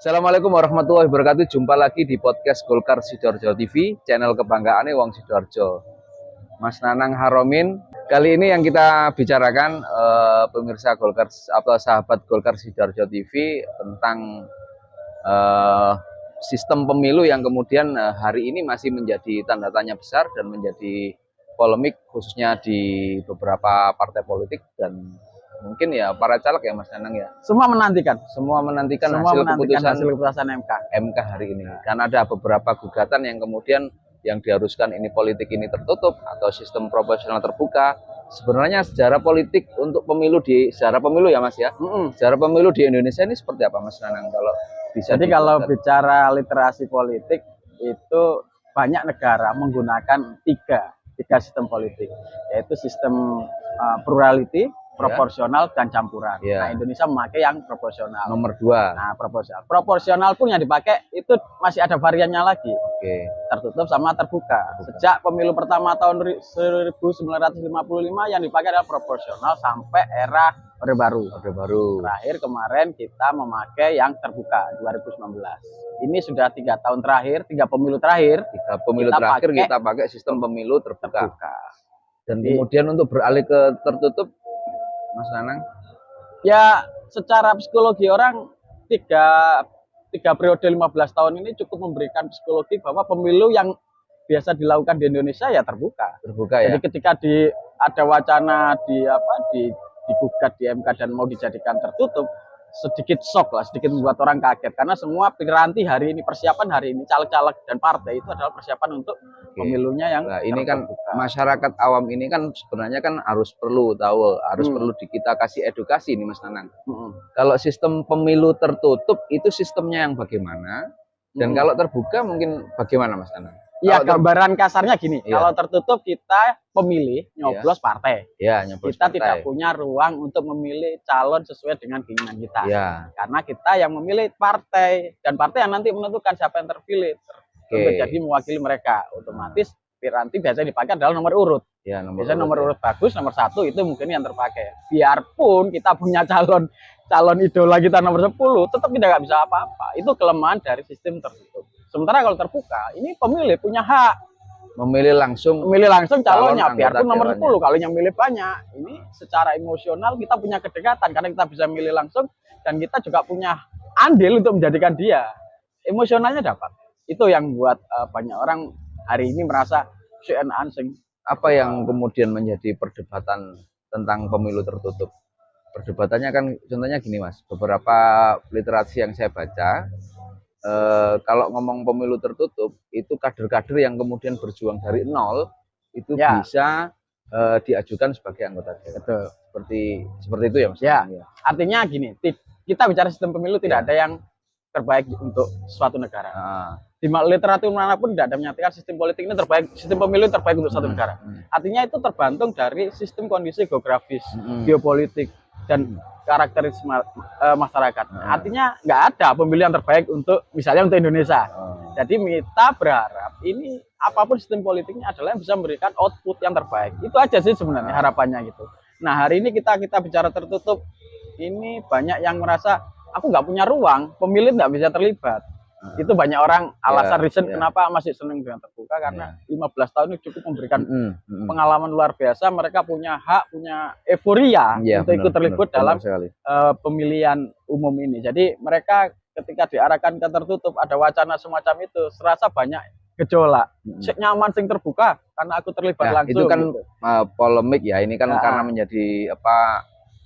Assalamualaikum warahmatullahi wabarakatuh. Jumpa lagi di podcast Golkar Sidoarjo TV, channel kebanggaannya Wong Sidoarjo. Mas Nanang Haromin. Kali ini yang kita bicarakan pemirsa Golkar atau sahabat Golkar Sidoarjo TV tentang sistem pemilu yang kemudian hari ini masih menjadi tanda tanya besar dan menjadi polemik khususnya di beberapa partai politik dan mungkin ya para caleg ya Mas Nanang ya. Semua menantikan Hasil keputusan MK hari ini. Karena ada beberapa gugatan yang kemudian yang diharuskan ini politik ini tertutup atau sistem proporsional terbuka. Sebenarnya sejarah politik untuk pemilu sejarah pemilu ya Mas ya. Sejarah pemilu di Indonesia ini seperti apa Mas Nanang kalau bisa Jadi kalau bicara literasi politik itu banyak negara menggunakan tiga sistem politik, yaitu sistem plurality, proporsional dan campuran. Nah, Indonesia memakai yang proporsional. Nomor 2. Nah, proporsional. Proporsional pun yang dipakai itu masih ada variannya lagi. Tertutup sama terbuka. Sejak pemilu pertama tahun 1955 yang dipakai adalah proporsional sampai era Orde Baru. Terakhir kemarin kita memakai yang terbuka 2019. Ini sudah 3 tahun terakhir, 3 pemilu terakhir. Kita pakai sistem pemilu terbuka. Dan kemudian untuk beralih ke tertutup Mas Nanang? Ya, secara psikologi orang tiga periode 15 tahun ini cukup memberikan psikologi bahwa pemilu yang biasa dilakukan di Indonesia ya terbuka. Jadi ketika ada wacana digugat di MK dan mau dijadikan tertutup, sedikit shock lah, sedikit membuat orang kaget karena semua pikiranti hari ini, persiapan hari ini caleg-caleg dan partai itu adalah persiapan untuk pemilunya yang ini kan masyarakat awam ini kan sebenarnya kan harus perlu tahu, perlu kita kasih edukasi nih Mas Nanang. Kalau sistem pemilu tertutup itu sistemnya yang bagaimana dan kalau terbuka mungkin bagaimana Mas Nanang? Ya, gambaran kasarnya gini, kalau tertutup kita pemilih nyoblos partai. Kita tidak punya ruang untuk memilih calon sesuai dengan keinginan kita. Karena kita yang memilih partai dan partai yang nanti menentukan siapa yang terpilih untuk jadi mewakili mereka. Otomatis piranti biasanya dipakai adalah nomor urut. Biasanya nomor urut bagus, nomor 1 itu mungkin yang terpakai. Biarpun kita punya calon idola kita nomor 10, tetap tidak bisa apa-apa. Itu kelemahan dari sistem tertutup. Sementara kalau terbuka, ini pemilih punya hak memilih langsung calonnya, biarpun nomor 10. Kalau yang milih banyak, ini secara emosional kita punya kedekatan karena kita bisa milih langsung dan kita juga punya andil untuk menjadikan dia. Emosionalnya dapat. Itu yang buat banyak orang hari ini merasa ansing. Apa yang kemudian menjadi perdebatan tentang pemilu tertutup? Perdebatannya kan contohnya gini Mas, beberapa literasi yang saya baca, kalau ngomong pemilu tertutup itu kader-kader yang kemudian berjuang dari nol itu bisa diajukan sebagai anggota dewan. Seperti itu ya Mas. Artinya gini, kita bicara sistem pemilu tidak ada yang terbaik untuk suatu negara. Di literatur manapun tidak ada menyatakan sistem politik ini terbaik, sistem pemilu terbaik untuk suatu negara. Artinya itu tergantung dari sistem kondisi geografis, geopolitik dan karakteristik masyarakat. Artinya nggak ada pemilihan terbaik untuk misalnya untuk Indonesia. Jadi kita berharap ini apapun sistem politiknya adalah yang bisa memberikan output yang terbaik. Itu aja sih sebenarnya harapannya gitu. Nah hari ini kita bicara tertutup, ini banyak yang merasa aku nggak punya ruang, pemilih nggak bisa terlibat. Itu banyak orang alasan reason kenapa masih senang dengan terbuka karena 15 tahun ini cukup memberikan pengalaman luar biasa. Mereka punya hak, punya euforia untuk ikut terlibat dalam pemilihan umum ini. Jadi mereka ketika diarahkan ke tertutup ada wacana semacam itu, serasa banyak gejolak. Nyaman sing terbuka karena aku terlibat langsung. Itu kan polemik ya. Ini kan karena menjadi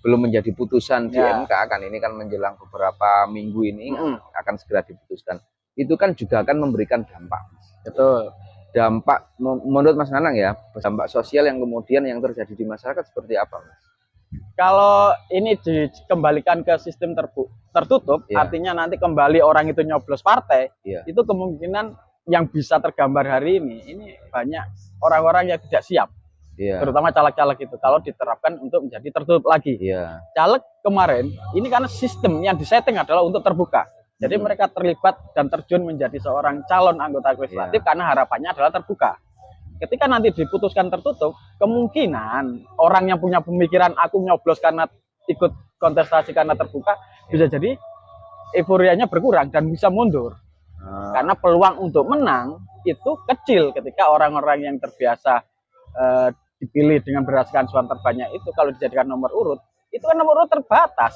belum menjadi putusan di MK kan, ini kan menjelang beberapa minggu ini akan segera diputuskan. Itu kan juga akan memberikan dampak. Betul. Dampak menurut Mas Nanang ya, dampak sosial yang kemudian yang terjadi di masyarakat seperti apa Mas? Kalau ini dikembalikan ke sistem tertutup, artinya nanti kembali orang itu nyoblos partai, itu kemungkinan yang bisa tergambar hari ini banyak orang-orang yang tidak siap. Terutama caleg-caleg itu kalau diterapkan untuk menjadi tertutup lagi. Caleg kemarin ini karena sistem yang disetting adalah untuk terbuka. Jadi mereka terlibat dan terjun menjadi seorang calon anggota legislatif karena harapannya adalah terbuka. Ketika nanti diputuskan tertutup, kemungkinan orang yang punya pemikiran aku nyoblos karena ikut kontestasi karena terbuka bisa jadi euforianya berkurang dan bisa mundur. Karena peluang untuk menang itu kecil ketika orang-orang yang terbiasa dipilih dengan berdasarkan suara terbanyak itu, kalau dijadikan nomor urut, itu kan nomor urut terbatas.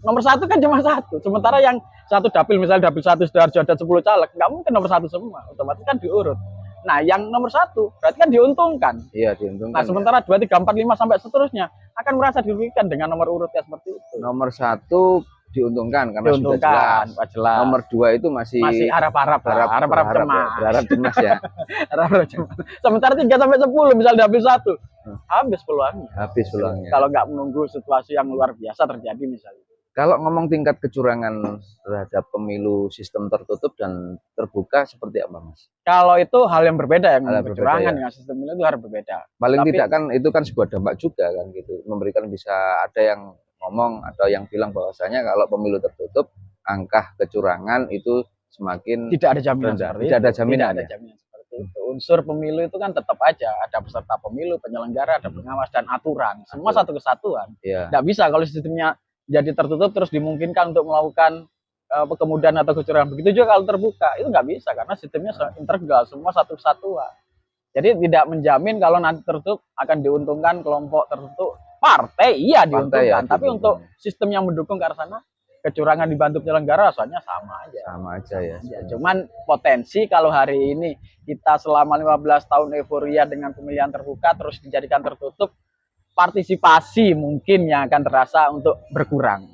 Nomor satu kan cuma satu. Sementara yang satu dapil, misalnya dapil 1 Sidoarjo ada 10 caleg, nggak mungkin nomor satu semua. Otomatis kan diurut. Nah, yang nomor satu berarti kan diuntungkan. Iya, diuntungkan. Nah, sementara 2, 3, 4, 5 sampai seterusnya akan merasa dirugikan dengan nomor urutnya seperti itu. Nomor 1 diuntungkan karena sudah jelas. Nomor 2 itu masih harap-harap cemas. Berharap cemas ya. Harap cemas. Sementara 3 sampai 10 misal dapil 1. Habis peluangnya. Kalau nggak menunggu situasi yang luar biasa terjadi misalnya. Kalau ngomong tingkat kecurangan terhadap pemilu sistem tertutup dan terbuka seperti apa, Mas? Kalau itu hal yang berbeda ya, kecurangan dengan sistem pemilu itu harus berbeda. Paling tidak kan itu kan sebuah dampak juga kan gitu. Memberikan bisa ada yang ngomong atau yang bilang bahwasanya kalau pemilu tertutup angka kecurangan itu semakin tidak ada jaminan seperti tidak ada jaminan seperti itu. Unsur pemilu itu kan tetap aja ada peserta pemilu, penyelenggara, ada pengawas dan aturan. Semua satu kesatuan. Tidak bisa kalau sistemnya jadi tertutup terus dimungkinkan untuk melakukan kemudahan atau kecurangan. Begitu juga kalau terbuka, itu nggak bisa karena sistemnya integral, semua satu kesatuan. Jadi tidak menjamin kalau nanti tertutup akan diuntungkan kelompok tertentu. Partai iya diuntungkan, tapi untuk sistem yang mendukung ke arah sana, kecurangan dibantu penyelenggara soalnya sama aja. Sama aja ya. Cuman potensi kalau hari ini kita selama 15 tahun euforia dengan pemilihan terbuka terus dijadikan tertutup, partisipasi mungkin yang akan terasa untuk berkurang.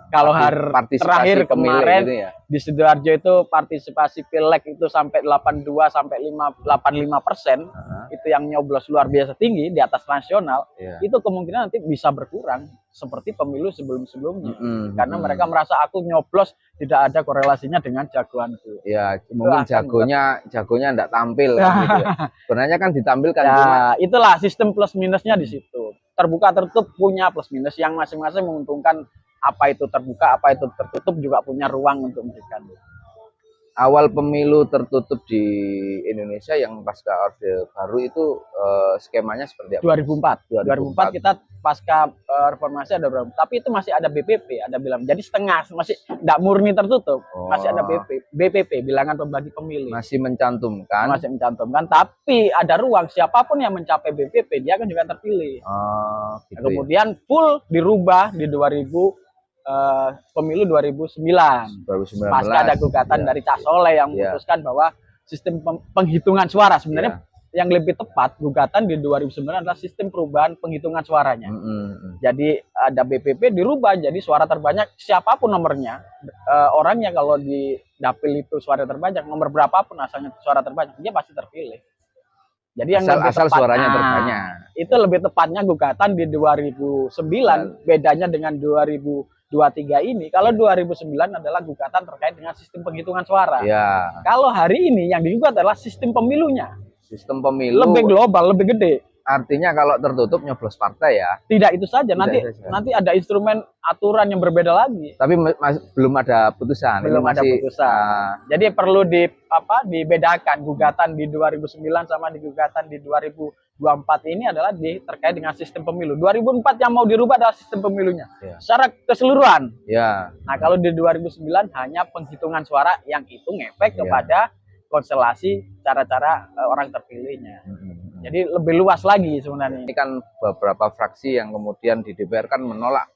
Kalau hari terakhir kemarin ya, di Sidoarjo itu partisipasi pileg itu sampai 82 sampai 85%, itu yang nyoblos luar biasa tinggi di atas nasional, itu kemungkinan nanti bisa berkurang seperti pemilu sebelum-sebelumnya. Karena mereka merasa aku nyoblos tidak ada korelasinya dengan jagoanku. Ya, mungkin jagonya enggak tampil gitu ya. Sebenarnya kan ditampilkan cuma itulah sistem plus minusnya di situ. Terbuka tertutup punya plus minus yang masing-masing menguntungkan. Apa itu terbuka, apa itu tertutup juga punya ruang untuk memberikan. Awal pemilu tertutup di Indonesia yang pasca Orde Baru itu skemanya seperti apa? 2004 kita pasca reformasi ada berapa? Tapi itu masih ada BPP, ada bilang. Jadi setengah, masih tidak murni tertutup. Masih ada BPP, bilangan pembagi pemilih. Masih mencantumkan, tapi ada ruang siapapun yang mencapai BPP dia akan juga terpilih. Gitu kemudian full dirubah di pemilu 2009. Pasca ada gugatan dari Cak Soleh yang memutuskan bahwa sistem penghitungan suara sebenarnya yang lebih tepat gugatan di 2009 adalah sistem perubahan penghitungan suaranya. Jadi ada BPP dirubah jadi suara terbanyak siapapun nomornya, orangnya kalau di dapil itu suara terbanyak, nomor berapapun asalnya suara terbanyak dia pasti terpilih. Jadi yang asal suaranya terbanyak. Itu lebih tepatnya gugatan di 2009, bedanya dengan 2023 ini. Kalau 2009 adalah gugatan terkait dengan sistem penghitungan suara. Kalau hari ini yang digugat adalah sistem pemilunya. Sistem pemilu lebih global, lebih gede. Artinya kalau tertutup nyoblos partai ya. Tidak itu saja, nanti ada instrumen aturan yang berbeda lagi. Tapi belum ada putusan. Ada putusan. Jadi perlu dibedakan gugatan di 2009 sama di gugatan di 2024 ini adalah terkait dengan sistem pemilu. 2004 yang mau dirubah adalah sistem pemilunya. Secara keseluruhan. Nah, kalau di 2009 hanya penghitungan suara yang itu ngefek kepada konstelasi cara-cara orang terpilihnya. Jadi lebih luas lagi sebenarnya. Ini kan beberapa fraksi yang kemudian di DPR kan menolak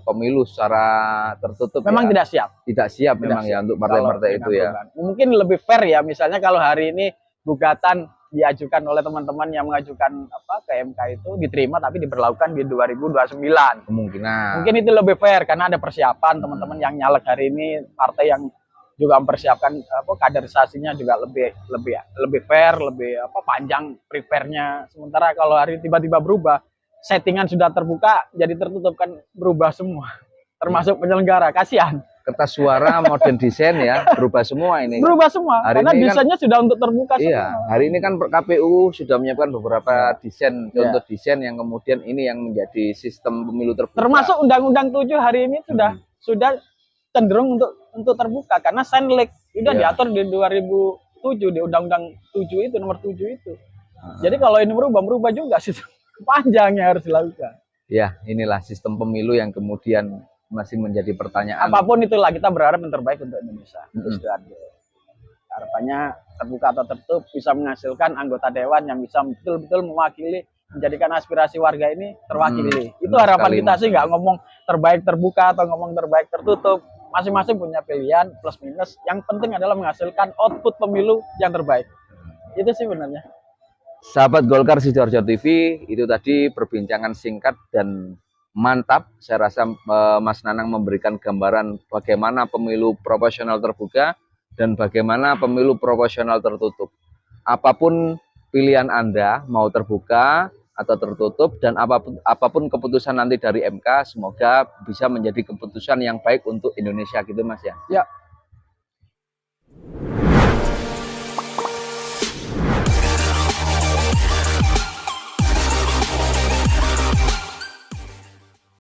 pemilu secara tertutup. Memang tidak siap. Tidak siap memang ya untuk partai-partai itu ya. Mungkin lebih fair ya, misalnya kalau hari ini gugatan diajukan oleh teman-teman yang mengajukan ke MK itu diterima tapi diberlakukan di 2029. Kemungkinan. Mungkin itu lebih fair karena ada persiapan teman-teman yang nyalek hari ini, partai yang juga mempersiapkan kaderisasinya juga lebih fair, lebih panjang prepare-nya. Sementara kalau hari tiba-tiba berubah, settingan sudah terbuka jadi tertutup kan berubah semua. Termasuk penyelenggara, kasihan. Kertas suara modern desain ya, berubah semua ini. Berubah semua. Hari karena desainnya sudah untuk terbuka semua. Hari ini kan KPU sudah menyiapkan beberapa desain, contoh desain yang kemudian ini yang menjadi sistem pemilu terbuka. Termasuk Undang-Undang 7 hari ini sudah cenderung untuk terbuka karena Senlek sudah diatur di 2007 di Undang-Undang 7 itu nomor 7 itu. Jadi kalau ini berubah juga sih panjangnya harus dilakukan. Ya, inilah sistem pemilu yang kemudian masih menjadi pertanyaan. Apapun itulah kita berharap yang terbaik untuk Indonesia. Harapannya terbuka atau tertutup bisa menghasilkan anggota dewan yang bisa betul-betul mewakili, menjadikan aspirasi warga ini terwakili. Itu harapan kita sih, nggak ngomong terbaik terbuka atau ngomong terbaik tertutup. Masing-masing punya pilihan plus minus. Yang penting adalah menghasilkan output pemilu yang terbaik. Itu sih sebenarnya. Sahabat Golkar Sidoarjo TV, itu tadi perbincangan singkat dan mantap. Saya rasa Mas Nanang memberikan gambaran bagaimana pemilu proporsional terbuka dan bagaimana pemilu proporsional tertutup. Apapun pilihan Anda, mau terbuka atau tertutup, dan apapun keputusan nanti dari MK, semoga bisa menjadi keputusan yang baik untuk Indonesia gitu Mas ya. Ya.